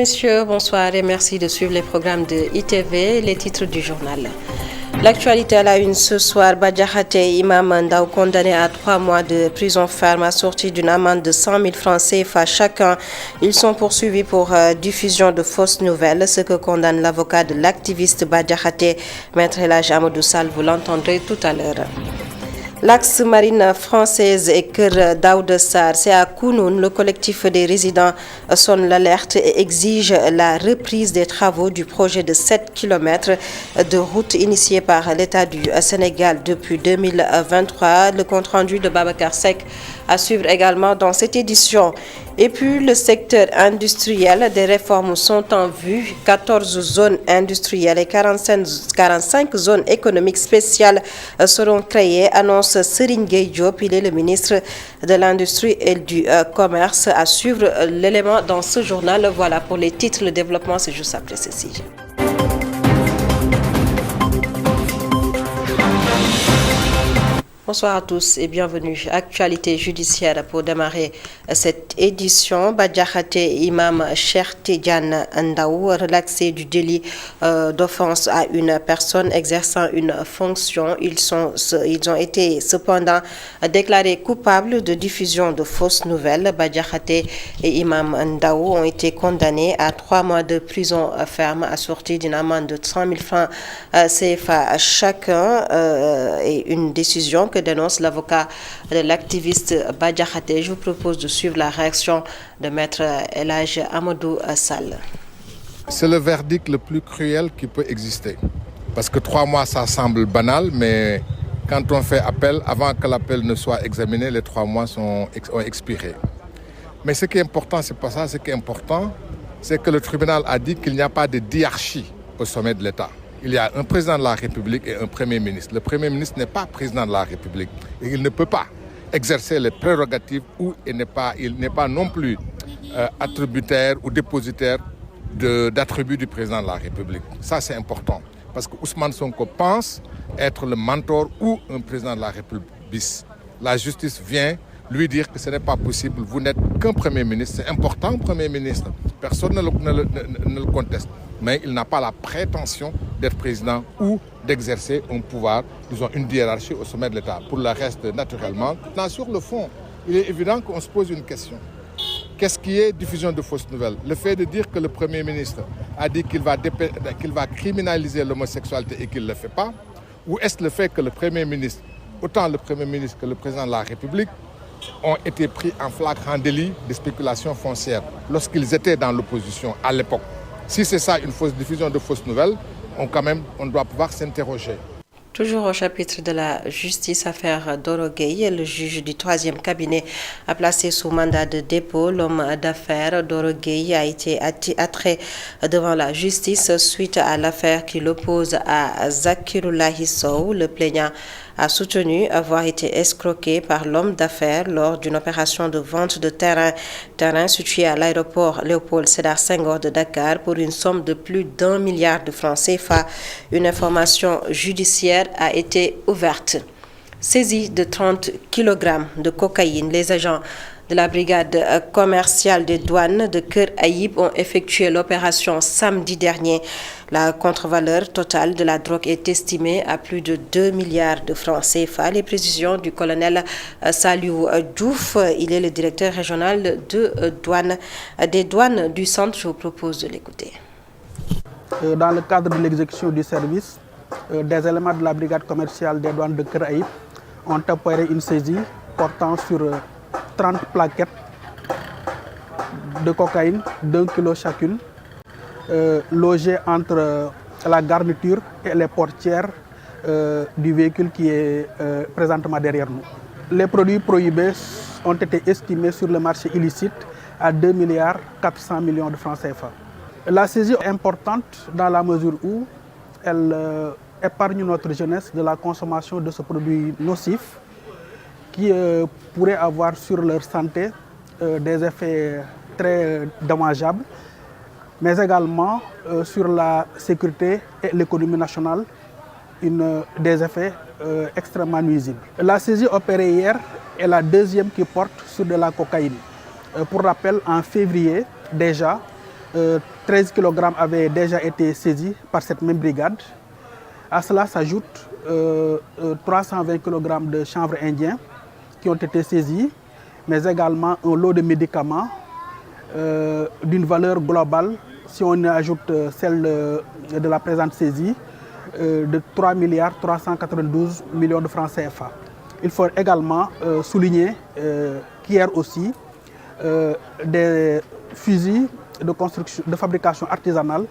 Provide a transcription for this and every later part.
messieurs, bonsoir et merci de suivre les programmes de ITV, les titres du journal. L'actualité à la une ce soir, Bah Diakhaté et Imam Ndao condamnés à 3 mois de prison ferme assortis d'une amende de 100 000 francs CFA chacun. Ils sont poursuivis pour diffusion de fausses nouvelles, ce que condamne l'avocat de l'activiste Bah Diakhaté, Maître El Hadji Amadou Sall, vous l'entendrez tout à l'heure. L'axe marine française et Keur Daouda Sarr, c'est à Kounoun, le collectif des résidents sonne l'alerte et exige la reprise des travaux du projet de 7 km de route initié par l'État du Sénégal depuis 2023. Le compte-rendu de Babacar Seck à suivre également dans cette édition. Et puis le secteur industriel, des réformes sont en vue. 14 zones industrielles et 45 zones économiques spéciales seront créées, annonce Serigne Gueye Diop. Il est le ministre de l'Industrie et du Commerce. À suivre l'élément dans ce journal. Voilà pour les titres. Le développement, c'est juste après ceci. Bonsoir à tous et bienvenue. Actualité judiciaire pour démarrer cette édition. Bah Diakhaté, Imam Cheikh Tidiane Ndao, relaxé du délit d'offense à une personne exerçant une fonction. Ils ont été cependant déclarés coupables de diffusion de fausses nouvelles. Bah Diakhaté et Imam Ndao ont été condamnés à 3 mois de prison ferme assortie d'une amende de 100 000 francs CFA chacun et une décision que dénonce l'avocat de l'activiste Bah Diakhaté. Je vous propose de suivre la réaction de Maître El Hadji Amadou Sall. C'est le verdict le plus cruel qui peut exister. Parce que 3 mois, ça semble banal, mais quand on fait appel, avant que l'appel ne soit examiné, les 3 mois ont expiré. Mais ce qui est important, c'est pas ça. Ce qui est important, c'est que le tribunal a dit qu'il n'y a pas de hiérarchie au sommet de l'État. Il y a un président de la République et un Premier ministre. Le Premier ministre n'est pas président de la République. Et il ne peut pas exercer les prérogatives où il n'est pas non plus attributaire ou dépositaire d'attributs du président de la République. Ça, c'est important. Parce que Ousmane Sonko pense être le mentor ou un président de la République bis. La justice vient lui dire que ce n'est pas possible. Vous n'êtes qu'un Premier ministre. C'est important, Premier ministre. Personne ne le conteste. Mais il n'a pas la prétention d'être président ou d'exercer un pouvoir, disons une hiérarchie au sommet de l'État. Pour le reste, naturellement. Sur le fond, il est évident qu'on se pose une question. Qu'est-ce qui est diffusion de fausses nouvelles? Le fait de dire que le Premier ministre a dit qu'il va criminaliser l'homosexualité et qu'il ne le fait pas? Ou est-ce le fait que le Premier ministre, autant le Premier ministre que le président de la République, ont été pris en flagrant délit de spéculation foncière lorsqu'ils étaient dans l'opposition à l'époque? Si c'est ça, une fausse diffusion de fausses nouvelles, on doit pouvoir s'interroger. Toujours au chapitre de la justice, affaire Doro Gueye, le juge du 3e cabinet a placé sous mandat de dépôt l'homme d'affaires Doro Gueye a été attrait devant la justice suite à l'affaire qui l'oppose à Zakiroulahi Sow. Le plaignant a soutenu avoir été escroqué par l'homme d'affaires lors d'une opération de vente de terrain situé à l'aéroport Léopold Sédar Senghor de Dakar pour une somme de plus d'1 milliard de francs CFA. Une information judiciaire a été ouverte. Saisie de 30 kg de cocaïne, les agents de la brigade commerciale des douanes de Keur Aïb ont effectué l'opération samedi dernier. La contre-valeur totale de la drogue est estimée à plus de 2 milliards de francs CFA. Les précisions du colonel Saliou Diouf, il est le directeur régional des douanes du centre. Je vous propose de l'écouter. Dans le cadre de l'exécution du service, des éléments de la brigade commerciale des douanes de Keur Aïb ont opéré une saisie portant sur 30 plaquettes de cocaïne d'1 kilo chacune, logées entre la garniture et les portières du véhicule qui est présentement derrière nous. Les produits prohibés ont été estimés sur le marché illicite à 2 milliards 400 millions de francs CFA. La saisie est importante dans la mesure où elle épargne notre jeunesse de la consommation de ce produit nocif qui pourrait avoir sur leur santé des effets très dommageables, mais également sur la sécurité et l'économie nationale, des effets extrêmement nuisibles. La saisie opérée hier est la deuxième qui porte sur de la cocaïne. Pour rappel, en février, déjà, 13 kg avaient déjà été saisis par cette même brigade. À cela s'ajoutent 320 kg de chanvre indien qui ont été saisis, mais également un lot de médicaments d'une valeur globale, si on ajoute celle de la présente saisie, de 3 392 millions de francs CFA. Il faut également souligner qu'hier aussi, des fusils de fabrication artisanale,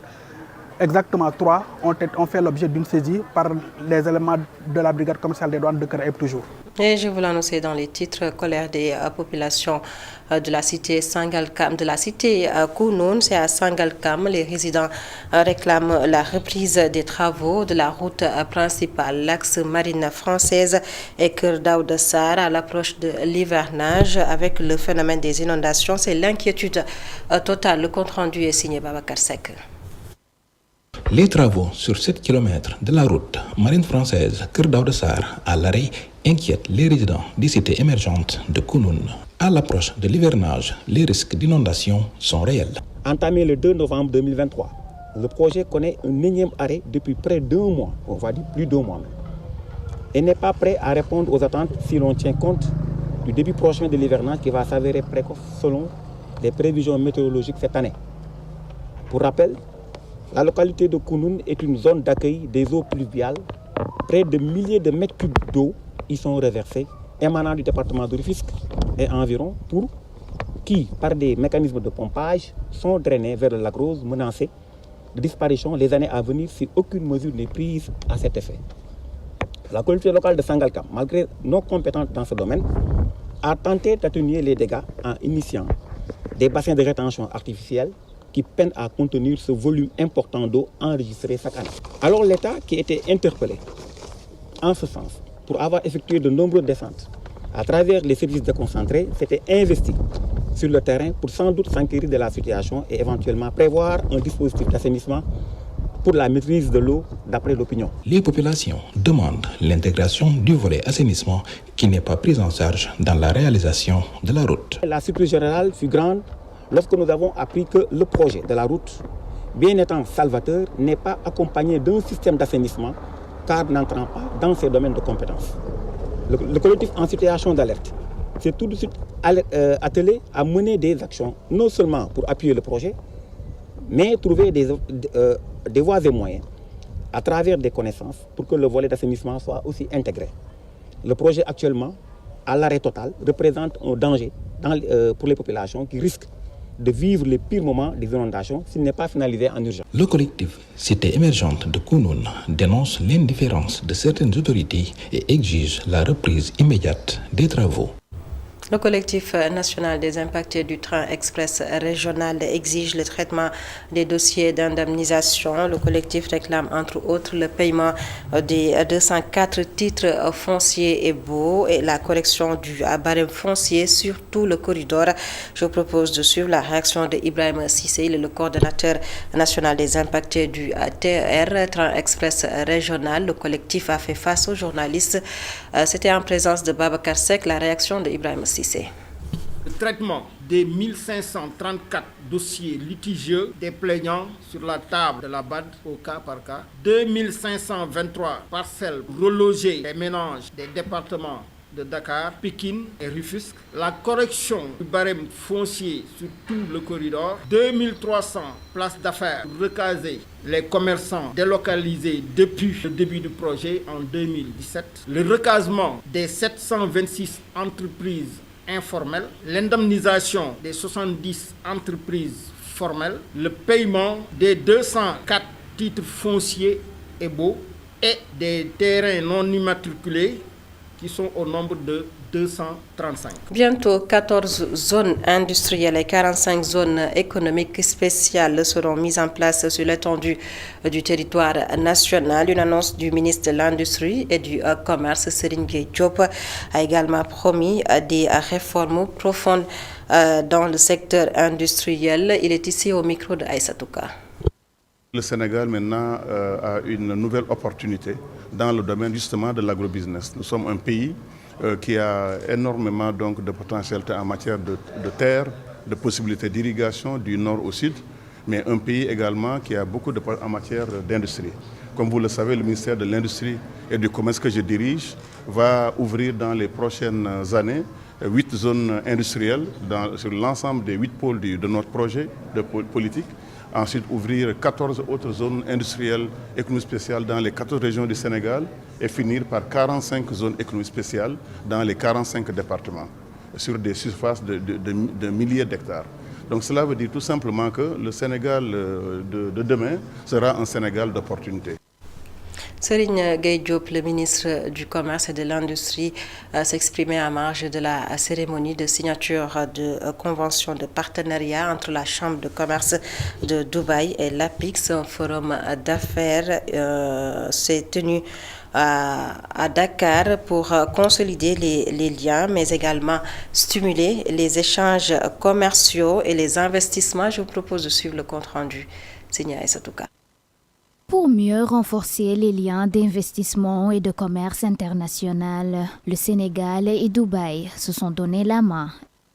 exactement 3, ont fait l'objet d'une saisie par les éléments de la brigade commerciale des douanes de Caraïbes toujours. Et je vous l'annonçais dans les titres, colère des populations de la cité Sangalkam, de la cité Kounoune, c'est à Sangalkam. Les résidents réclament la reprise des travaux de la route principale, l'axe marine française et Keur Daouda Sarr à l'approche de l'hivernage avec le phénomène des inondations. C'est l'inquiétude totale. Le compte-rendu est signé Babacar Seck. Les travaux sur 7 km de la route marine française Keur Daouda Sarr à l'arrêt inquiètent les résidents des cités émergentes de Kounoune. À l'approche de l'hivernage, les risques d'inondation sont réels. Entamé le 2 novembre 2023, le projet connaît un énième arrêt depuis près d'1 mois, on va dire plus d'1 mois même, et n'est pas prêt à répondre aux attentes si l'on tient compte du début prochain de l'hivernage qui va s'avérer précoce selon les prévisions météorologiques cette année. Pour rappel, la localité de Kounoune est une zone d'accueil des eaux pluviales. Près de milliers de mètres cubes d'eau y sont reversés, émanant du département de Rufisque et environ, qui, par des mécanismes de pompage, sont drainés vers le lac Rose, menacé de disparition les années à venir si aucune mesure n'est prise à cet effet. La collectivité locale de Sangalkam, malgré nos compétences dans ce domaine, a tenté d'atténuer les dégâts en initiant des bassins de rétention artificiels qui peinent à contenir ce volume important d'eau enregistré chaque année. Alors l'État, qui était interpellé en ce sens pour avoir effectué de nombreuses descentes à travers les services déconcentrés, s'était investi sur le terrain pour sans doute s'enquérir de la situation et éventuellement prévoir un dispositif d'assainissement pour la maîtrise de l'eau d'après l'opinion. Les populations demandent l'intégration du volet assainissement qui n'est pas prise en charge dans la réalisation de la route. La surprise générale fut grande lorsque nous avons appris que le projet de la route, bien étant salvateur, n'est pas accompagné d'un système d'assainissement car n'entrant pas dans ses domaines de compétences. Le collectif en situation d'alerte s'est tout de suite attelé à mener des actions, non seulement pour appuyer le projet, mais trouver des voies et moyens à travers des connaissances pour que le volet d'assainissement soit aussi intégré. Le projet actuellement, à l'arrêt total, représente un danger pour les populations qui risquent de vivre les pires moments des inondations s'il n'est pas finalisé en urgence. Le collectif Cité émergente de Kounoune dénonce l'indifférence de certaines autorités et exige la reprise immédiate des travaux. Le collectif national des impactés du train express régional exige le traitement des dossiers d'indemnisation. Le collectif réclame entre autres le paiement des 204 titres fonciers et baux et la correction du barème foncier sur tout le corridor. Je vous propose de suivre la réaction de Ibrahim Sissé, le coordonnateur national des impactés du TER, train express régional. Le collectif a fait face aux journalistes. C'était en présence de Babacar Seck. La réaction de Ibrahim Sissé. Le traitement des 1534 dossiers litigieux des plaignants sur la table de la BAD au cas par cas, 2523 parcelles relogées des ménages des départements de Dakar, Pékin et Rufisque, la correction du barème foncier sur tout le corridor, 2300 places d'affaires pour recaser les commerçants délocalisés depuis le début du projet en 2017, le recasement des 726 entreprises informelles, l'indemnisation des 70 entreprises formelles, le paiement des 204 titres fonciers et baux et des terrains non immatriculés qui sont au nombre de 235. Bientôt, 14 zones industrielles et 45 zones économiques spéciales seront mises en place sur l'étendue du territoire national. Une annonce du ministre de l'Industrie et du Commerce, Serigne Gueye Diop, a également promis des réformes profondes dans le secteur industriel. Il est ici au micro de Aïssa Touka. Le Sénégal maintenant a une nouvelle opportunité dans le domaine justement de l'agrobusiness. Nous sommes un pays qui a énormément donc de potentialité en matière de terre, de possibilités d'irrigation du nord au sud, mais un pays également qui a beaucoup de en matière d'industrie. Comme vous le savez, le ministère de l'Industrie et du Commerce que je dirige va ouvrir dans les prochaines années 8 zones industrielles sur l'ensemble des 8 pôles de notre projet de politique. Ensuite, ouvrir 14 autres zones industrielles économiques spéciales dans les 14 régions du Sénégal et finir par 45 zones économiques spéciales dans les 45 départements sur des surfaces de milliers d'hectares. Donc cela veut dire tout simplement que le Sénégal de demain sera un Sénégal d'opportunités. Serigne Gueye Diop, le ministre du Commerce et de l'Industrie, s'exprimait en marge de la cérémonie de signature de convention de partenariat entre la Chambre de commerce de Dubaï et l'APIX. Un forum d'affaires s'est tenu à Dakar pour consolider les liens, mais également stimuler les échanges commerciaux et les investissements. Je vous propose de suivre le compte-rendu. Signa Essatouka. Pour mieux renforcer les liens d'investissement et de commerce international, le Sénégal et Dubaï se sont donné la main.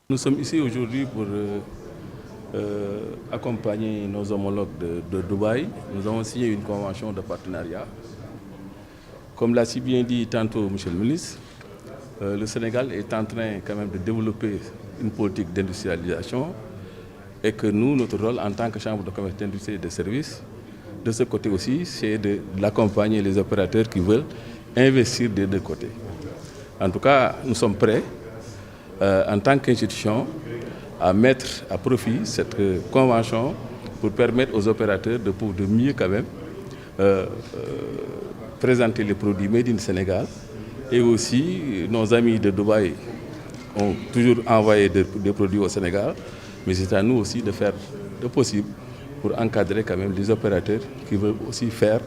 Nous sommes ici aujourd'hui pour accompagner nos homologues de Dubaï. Nous avons signé une convention de partenariat. Comme l'a si bien dit tantôt M. le ministre, le Sénégal est en train quand même de développer une politique d'industrialisation et que nous, notre rôle en tant que Chambre de commerce, d'industrie et de services, de ce côté aussi, c'est d'accompagner les opérateurs qui veulent investir des deux côtés. En tout cas, nous sommes prêts, en tant qu'institution, à mettre à profit cette convention pour permettre aux opérateurs de mieux quand même présenter les produits made in Sénégal. Et aussi, nos amis de Dubaï ont toujours envoyé des produits au Sénégal, mais c'est à nous aussi de faire le possible pour encadrer quand même les opérateurs qui veulent aussi faire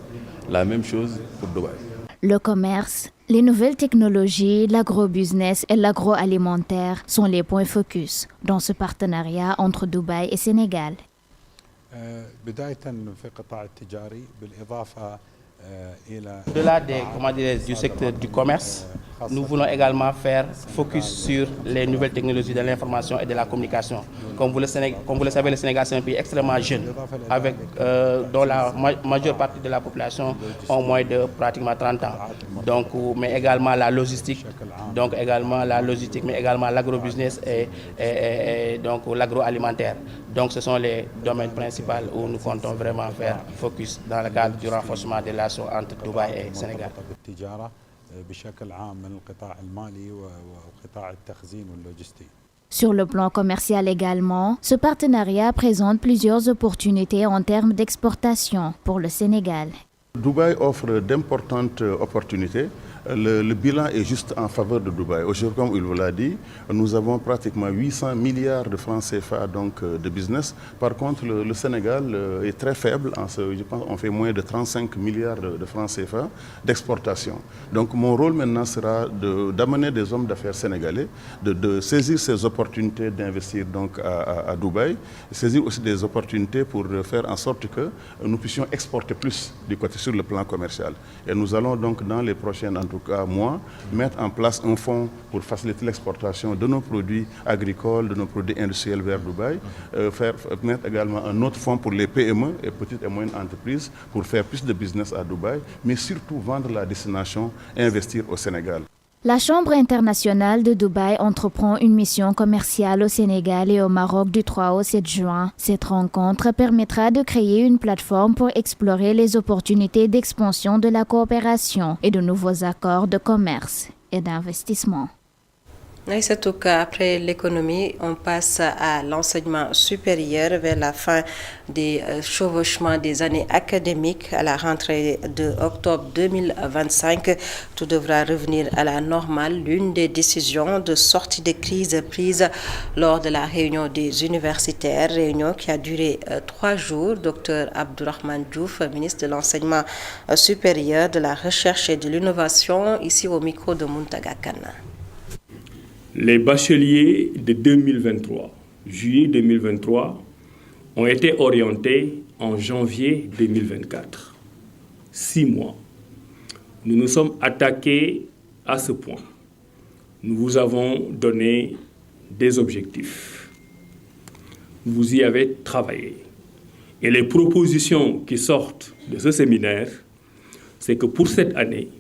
la même chose pour Dubaï. Le commerce, les nouvelles technologies, l'agrobusiness et l'agroalimentaire sont les points focus dans ce partenariat entre Dubaï et Sénégal. Au-delà du secteur du commerce, nous voulons également faire focus sur les nouvelles technologies de l'information et de la communication. Comme vous le savez, le Sénégal c'est un pays extrêmement jeune, dont la majeure partie de la population a moins de pratiquement 30 ans. Donc, mais également la logistique, mais également l'agrobusiness et donc l'agroalimentaire. Donc ce sont les domaines principaux où nous comptons vraiment faire focus dans le cadre du renforcement des relations entre Dubaï et Sénégal. Sur le plan commercial également, ce partenariat présente plusieurs opportunités en termes d'exportation pour le Sénégal. Dubaï offre d'importantes opportunités. Le bilan est juste en faveur de Dubaï. Aujourd'hui, comme il vous l'a dit, nous avons pratiquement 800 milliards de francs CFA donc, de business. Par contre, le Sénégal est très faible. Je pense qu'on fait moins de 35 milliards de francs CFA d'exportation. Donc mon rôle maintenant sera d'amener des hommes d'affaires sénégalais, de saisir ces opportunités d'investir donc à Dubaï, saisir aussi des opportunités pour faire en sorte que nous puissions exporter plus du côté sur le plan commercial. Et nous allons donc dans les prochaines en tout cas mois, mettre en place un fonds pour faciliter l'exportation de nos produits agricoles, de nos produits industriels vers Dubaï, mettre également un autre fonds pour les PME et petites et moyennes entreprises pour faire plus de business à Dubaï, mais surtout vendre la destination et investir au Sénégal. La Chambre internationale de Dubaï entreprend une mission commerciale au Sénégal et au Maroc du 3 au 7 juin. Cette rencontre permettra de créer une plateforme pour explorer les opportunités d'expansion de la coopération et de nouveaux accords de commerce et d'investissement. Aïssatouka, après l'économie, on passe à l'enseignement supérieur vers la fin des chevauchements des années académiques à la rentrée de octobre 2025. Tout devra revenir à la normale. L'une des décisions de sortie de crise prise lors de la réunion des universitaires, réunion qui a duré 3 jours. Dr Abdourahmane Diouf, ministre de l'enseignement supérieur, de la recherche et de l'innovation, ici au micro de Muntaga Kana. Les bacheliers de 2023, juillet 2023, ont été orientés en janvier 2024. 6 mois. Nous nous sommes attaqués à ce point. Nous vous avons donné des objectifs. Vous y avez travaillé. Et les propositions qui sortent de ce séminaire, c'est que pour cette année,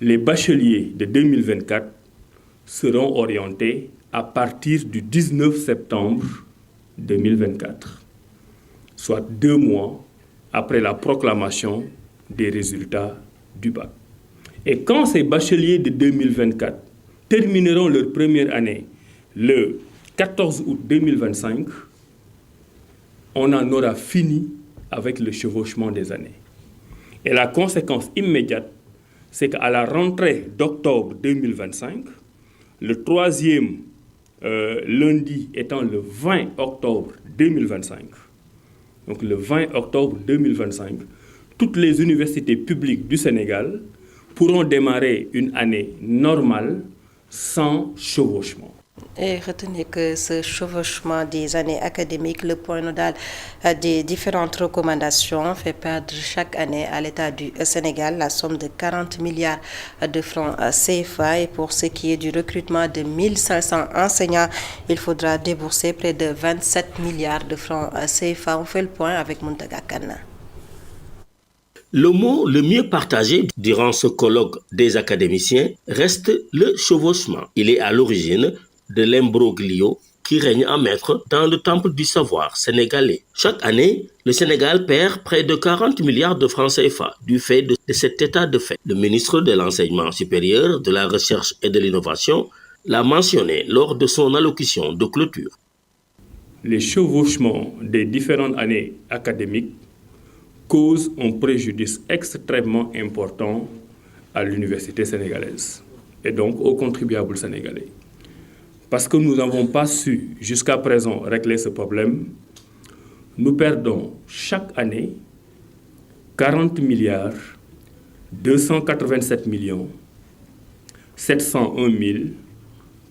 les bacheliers de 2024 seront orientés à partir du 19 septembre 2024, soit 2 mois après la proclamation des résultats du bac. Et quand ces bacheliers de 2024 termineront leur première année le 14 août 2025, on en aura fini avec le chevauchement des années. Et la conséquence immédiate, c'est qu'à la rentrée d'octobre 2025, le 3e lundi étant le 20 octobre 2025, donc le 20 octobre 2025, toutes les universités publiques du Sénégal pourront démarrer une année normale sans chevauchement. Et retenez que ce chevauchement des années académiques, le point nodal des différentes recommandations, fait perdre chaque année à l'État du Sénégal la somme de 40 milliards de francs CFA. Et pour ce qui est du recrutement de 1500 enseignants, il faudra débourser près de 27 milliards de francs CFA. On fait le point avec Muntaga Kana. Le mot le mieux partagé durant ce colloque des académiciens reste le chevauchement. Il est à l'origine de l'imbroglio qui règne en maître dans le temple du savoir sénégalais. Chaque année, le Sénégal perd près de 40 milliards de francs CFA du fait de cet état de fait. Le ministre de l'Enseignement supérieur, de la Recherche et de l'Innovation l'a mentionné lors de son allocution de clôture. Les chevauchements des différentes années académiques causent un préjudice extrêmement important à l'université sénégalaise et donc aux contribuables sénégalais. Parce que nous n'avons pas su jusqu'à présent régler ce problème, nous perdons chaque année 40 milliards 287 millions 701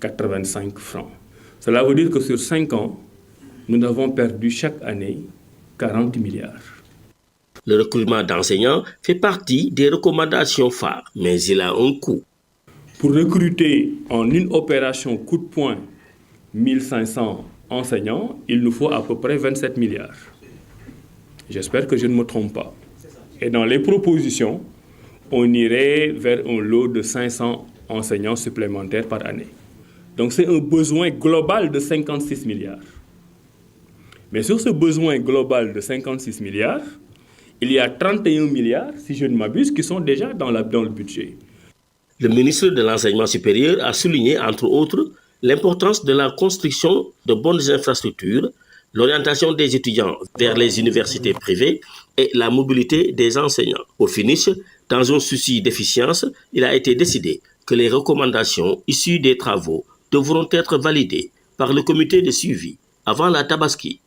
085 francs. Cela veut dire que sur 5 ans, nous avons perdu chaque année 40 milliards. Le recrutement d'enseignants fait partie des recommandations phares, mais il a un coût. Pour recruter en une opération coup de poing 1500 enseignants, il nous faut à peu près 27 milliards. J'espère que je ne me trompe pas. Et dans les propositions, on irait vers un lot de 500 enseignants supplémentaires par année. Donc c'est un besoin global de 56 milliards. Mais sur ce besoin global de 56 milliards, il y a 31 milliards, si je ne m'abuse, qui sont déjà dans le budget. Le ministre de l'Enseignement supérieur a souligné, entre autres, l'importance de la construction de bonnes infrastructures, l'orientation des étudiants vers les universités privées et la mobilité des enseignants. Au finish, dans un souci d'efficience, il a été décidé que les recommandations issues des travaux devront être validées par le comité de suivi avant la Tabaski.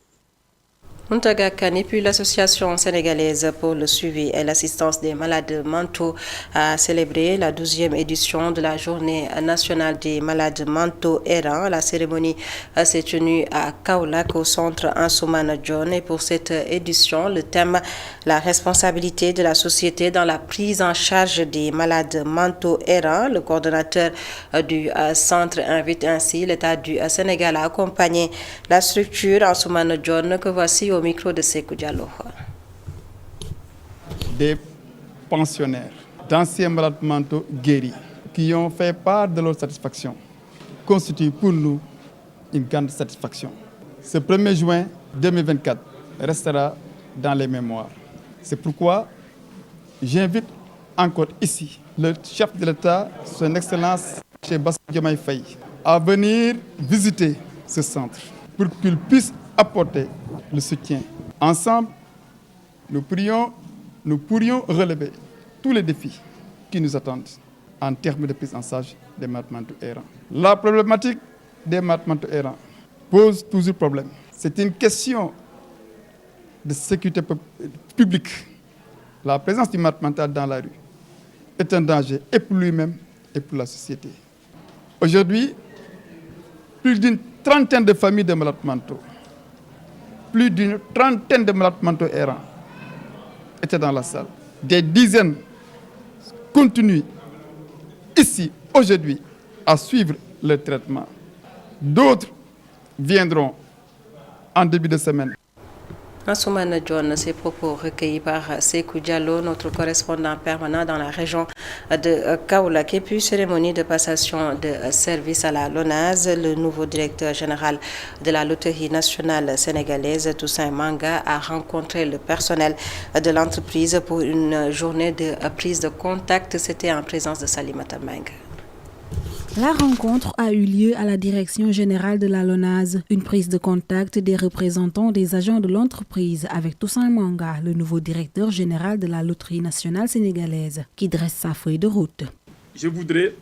Muntaga Kane, puis l'Association sénégalaise pour le suivi et l'assistance des malades mentaux a célébré la 12e édition de la Journée nationale des malades mentaux errants. La cérémonie s'est tenue à Kaolack, au centre Ansoumana Dione. Et pour cette édition, le thème « La responsabilité de la société dans la prise en charge des malades mentaux errants ». Le coordonnateur du centre invite ainsi l'État du Sénégal à accompagner la structure Ansoumana Dione que voici au micro de Sekou Diallo. Des pensionnaires, d'anciens malades mentaux guéris, qui ont fait part de leur satisfaction, constitue pour nous une grande satisfaction. Ce 1er juin 2024 restera dans les mémoires. C'est pourquoi j'invite encore ici le chef de l'État, son Excellence M. Bassirou Diomaye Faye, à venir visiter ce centre pour qu'il puisse apporter le soutien. Ensemble, nous pourrions relever tous les défis qui nous attendent en termes de prise en charge des malades mentaux errants. La problématique des malades mentaux errants pose toujours problème. C'est une question de sécurité publique. La présence du malade mental dans la rue est un danger et pour lui-même et pour la société. Aujourd'hui, plus d'une trentaine de familles de malades mentaux, plus d'une trentaine de malades mentaux errants étaient dans la salle. Des dizaines continuent ici, aujourd'hui, à suivre le traitement. D'autres viendront en début de semaine. Ansoumana John, ces propos recueillis par Sekou Diallo, notre correspondant permanent dans la région de Kaolack. Et puis, cérémonie de passation de service à la LONASE, le nouveau directeur général de la Loterie nationale sénégalaise, Toussaint Manga, a rencontré le personnel de l'entreprise pour une journée de prise de contact. C'était en présence de Salimata Mbengue. La rencontre a eu lieu à la direction générale de la LONASE, une prise de contact des représentants des agents de l'entreprise avec Toussaint Manga, le nouveau directeur général de la Loterie nationale sénégalaise, qui dresse sa feuille de route. Je voudrais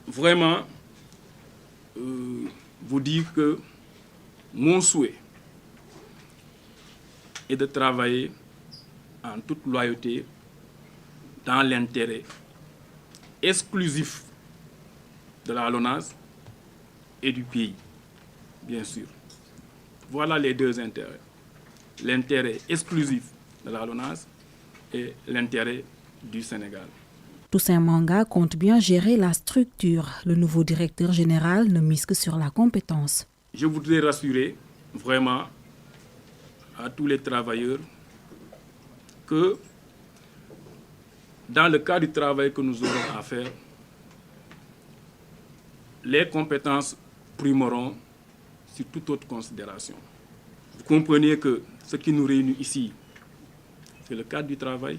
vraiment vous dire que mon souhait est de travailler en toute loyauté dans l'intérêt exclusif de la LONASE et du pays, bien sûr. Voilà les deux intérêts. L'intérêt exclusif de la LONASE et l'intérêt du Sénégal. Toussaint Manga compte bien gérer la structure. Le nouveau directeur général ne mise que sur la compétence. Je voudrais rassurer vraiment à tous les travailleurs que dans le cadre du travail que nous aurons à faire, les compétences primeront sur toute autre considération. Vous comprenez que ce qui nous réunit ici, c'est le cadre du travail.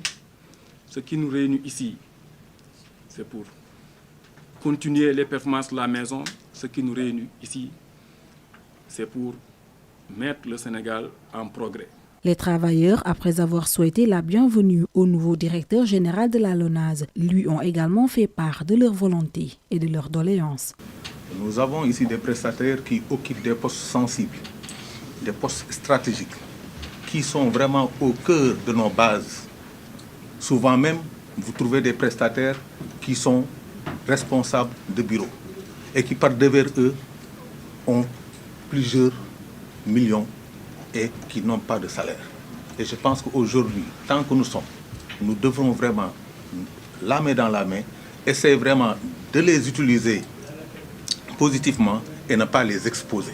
Ce qui nous réunit ici, c'est pour continuer les performances de la maison. Ce qui nous réunit ici, c'est pour mettre le Sénégal en progrès. Les travailleurs, après avoir souhaité la bienvenue au nouveau directeur général de la LONASE, lui ont également fait part de leur volonté et de leurs doléances. Nous avons ici des prestataires qui occupent des postes sensibles, des postes stratégiques, qui sont vraiment au cœur de nos bases. Souvent même, vous trouvez des prestataires qui sont responsables de bureaux et qui, par devers eux, ont plusieurs millions et qui n'ont pas de salaire. Et je pense qu'aujourd'hui, tant que nous sommes, nous devrons vraiment, la main dans la main, essayer vraiment de les utiliser positivement et ne pas les exposer.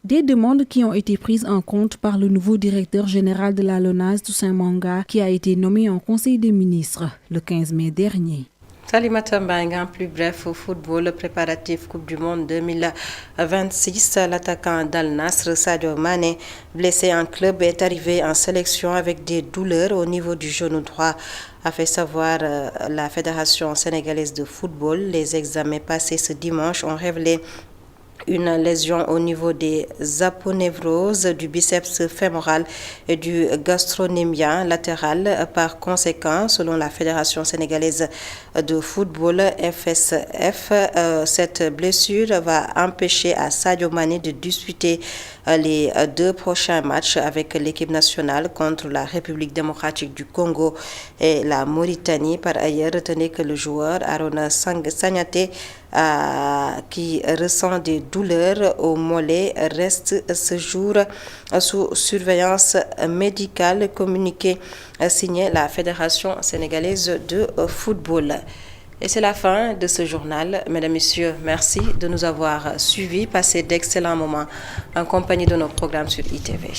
Des demandes qui ont été prises en compte par le nouveau directeur général de la LONASE, Toussaint Manga, qui a été nommé en Conseil des ministres le 15 mai dernier. Salimata Mbengue, en plus bref, au football, le préparatif Coupe du Monde 2026, l'attaquant d'Al Nassr, Sadio Mané, blessé en club, est arrivé en sélection avec des douleurs au niveau du genou droit, a fait savoir la Fédération sénégalaise de football. Les examens passés ce dimanche ont révélé une lésion au niveau des aponevroses du biceps fémoral et du gastrocnémien latéral. Par conséquent, selon la Fédération sénégalaise de football, FSF, cette blessure va empêcher à Sadio Mané de disputer les 2 prochains matchs avec l'équipe nationale contre la République démocratique du Congo et la Mauritanie. Par ailleurs, retenez que le joueur Arona Sagnaté, qui ressent des douleurs au mollet, reste ce jour sous surveillance médicale, communiqué signé la Fédération sénégalaise de football. Et c'est la fin de ce journal. Mesdames, Messieurs, merci de nous avoir suivis. Passez d'excellents moments en compagnie de nos programmes sur ITV.